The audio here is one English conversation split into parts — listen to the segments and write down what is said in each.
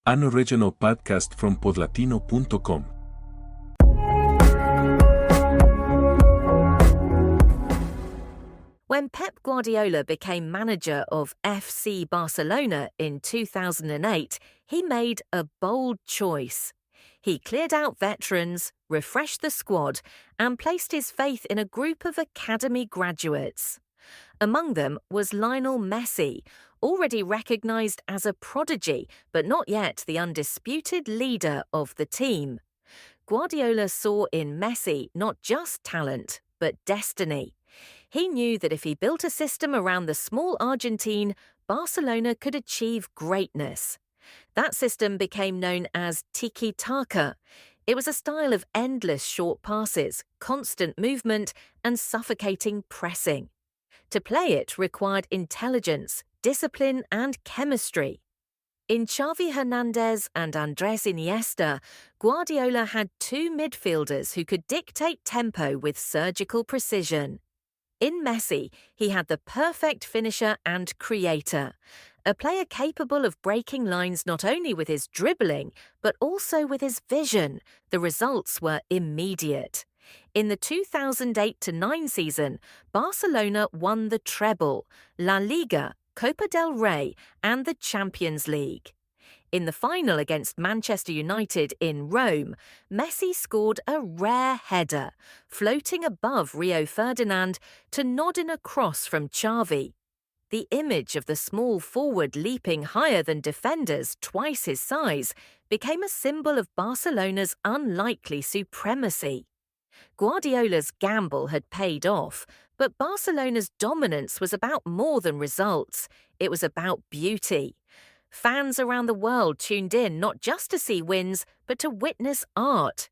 an original podcast from podlatino.com. When Pep Guardiola became manager of FC Barcelona in 2008, he made a bold choice. He cleared out veterans, refreshed the squad, and placed his faith in a group of academy graduates. Among them was Lionel Messi, already recognised as a prodigy, but not yet the undisputed leader of the team. Guardiola saw in Messi not just talent, but destiny. He knew that if he built a system around the small Argentine, Barcelona could achieve greatness. That system became known as tiki-taka. It was a style of endless short passes, constant movement, and suffocating pressing. To play it required intelligence, discipline, and chemistry. In Xavi Hernandez and Andres Iniesta, Guardiola had two midfielders who could dictate tempo with surgical precision. In Messi, he had the perfect finisher and creator, a player capable of breaking lines not only with his dribbling, but also with his vision. The results were immediate. In the 2008-09 season, Barcelona won the treble, La Liga, Copa del Rey, and the Champions League. In the final against Manchester United in Rome, Messi scored a rare header, floating above Rio Ferdinand to nod in a cross from Xavi. The image of the small forward leaping higher than defenders twice his size became a symbol of Barcelona's unlikely supremacy. Guardiola's gamble had paid off, but Barcelona's dominance was about more than results. It was about beauty. Fans around the world tuned in not just to see wins, but to witness art.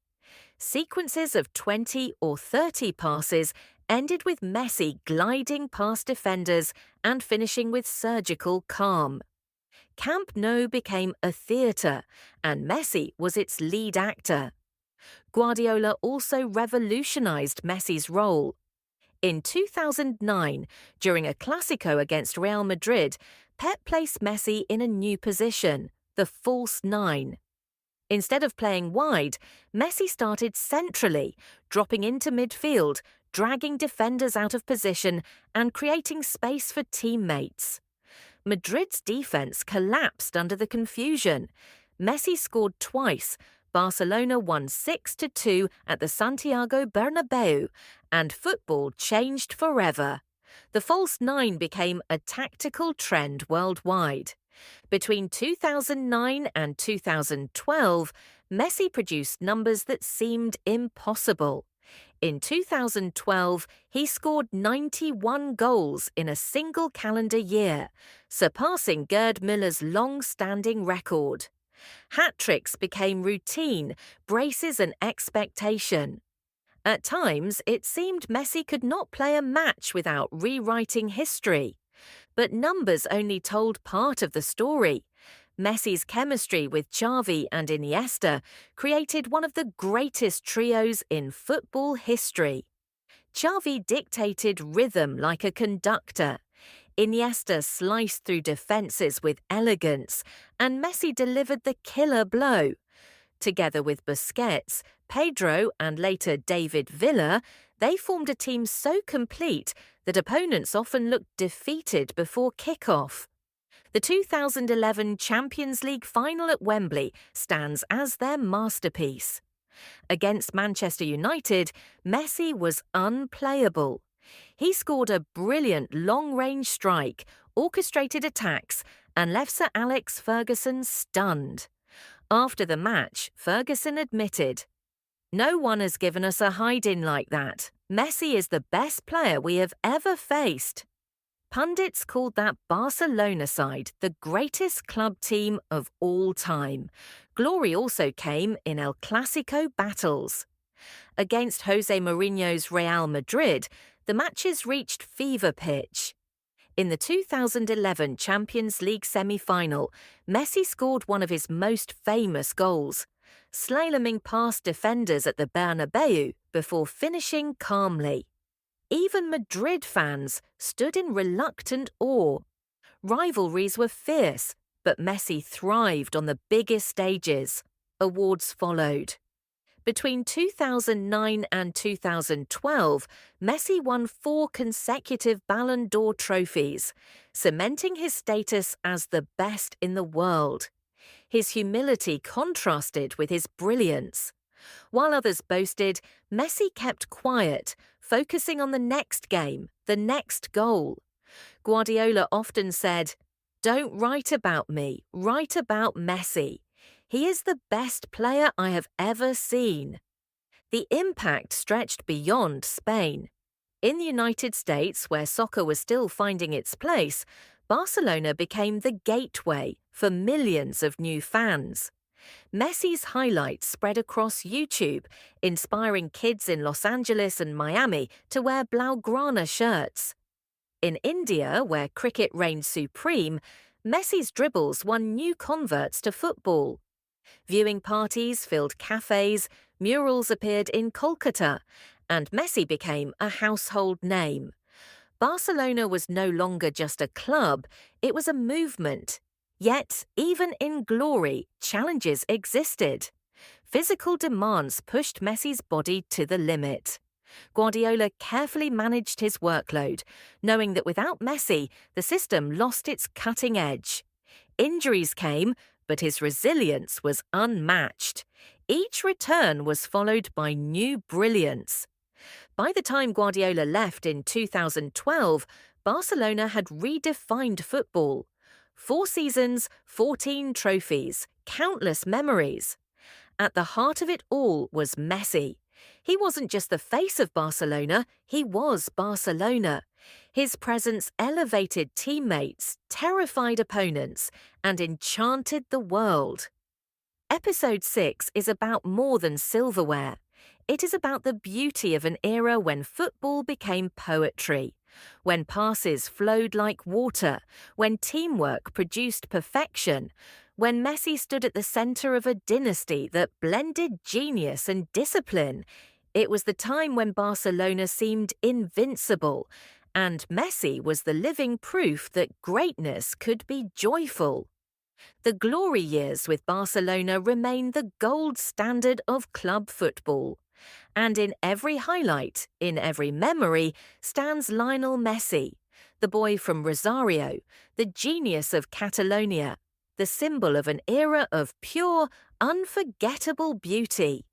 Sequences of 20 or 30 passes ended with Messi gliding past defenders and finishing with surgical calm. Camp Nou became a theatre, and Messi was its lead actor. Guardiola also revolutionized Messi's role. In 2009, during a Clásico against Real Madrid, Pep placed Messi in a new position, the false nine. Instead of playing wide, Messi started centrally, dropping into midfield, dragging defenders out of position and creating space for teammates. Madrid's defense collapsed under the confusion. Messi scored twice. Barcelona won 6-2 at the Santiago Bernabeu, and football changed forever. The false nine became a tactical trend worldwide. Between 2009 and 2012, Messi produced numbers that seemed impossible. In 2012, he scored 91 goals in a single calendar year, surpassing Gerd Müller's long-standing record. Hat-tricks became routine, braces an expectation. At times, it seemed Messi could not play a match without rewriting history. But numbers only told part of the story. Messi's chemistry with Xavi and Iniesta created one of the greatest trios in football history. Xavi dictated rhythm like a conductor. Iniesta sliced through defences with elegance, and Messi delivered the killer blow. Together with Busquets, Pedro and later David Villa, they formed a team so complete that opponents often looked defeated before kick-off. The 2011 Champions League final at Wembley stands as their masterpiece. Against Manchester United, Messi was unplayable. He scored a brilliant long-range strike, orchestrated attacks, and left Sir Alex Ferguson stunned. After the match, Ferguson admitted, "No one has given us a hide-in like that. Messi is the best player we have ever faced." Pundits called that Barcelona side the greatest club team of all time. Glory also came in El Clásico battles. Against Jose Mourinho's Real Madrid, the matches reached fever pitch. In the 2011 Champions League semi-final, Messi scored one of his most famous goals, slaloming past defenders at the Bernabeu before finishing calmly. Even Madrid fans stood in reluctant awe. Rivalries were fierce, But Messi thrived on the biggest stages. Awards followed. Between 2009 and 2012, Messi won 4 consecutive Ballon d'Or trophies, cementing his status as the best in the world. His humility contrasted with his brilliance. While others boasted, Messi kept quiet, focusing on the next game, the next goal. Guardiola often said, "Don't write about me, write about Messi. He is the best player I have ever seen." The impact stretched beyond Spain. In the United States, where soccer was still finding its place, Barcelona became the gateway for millions of new fans. Messi's highlights spread across YouTube, inspiring kids in Los Angeles and Miami to wear Blaugrana shirts. In India, where cricket reigned supreme, Messi's dribbles won new converts to football. Viewing parties filled cafes, murals appeared in Kolkata, and Messi became a household name. Barcelona was no longer just a club, it was a movement. Yet, even in glory, challenges existed. Physical demands pushed Messi's body to the limit. Guardiola carefully managed his workload, knowing that without Messi, the system lost its cutting edge. Injuries came, but his resilience was unmatched. Each return was followed by new brilliance. By the time Guardiola left in 2012, Barcelona had redefined football. 4 seasons, 14 trophies, countless memories. At the heart of it all was Messi. He wasn't just the face of Barcelona, he was Barcelona. His presence elevated teammates, terrified opponents, and enchanted the world. Episode 6 is about more than silverware. It is about the beauty of an era when football became poetry, when passes flowed like water, when teamwork produced perfection, when Messi stood at the centre of a dynasty that blended genius and discipline. It was the time when Barcelona seemed invincible, and Messi was the living proof that greatness could be joyful. The glory years with Barcelona remain the gold standard of club football. And in every highlight, in every memory, stands Lionel Messi, the boy from Rosario, the genius of Catalonia, the symbol of an era of pure, unforgettable beauty.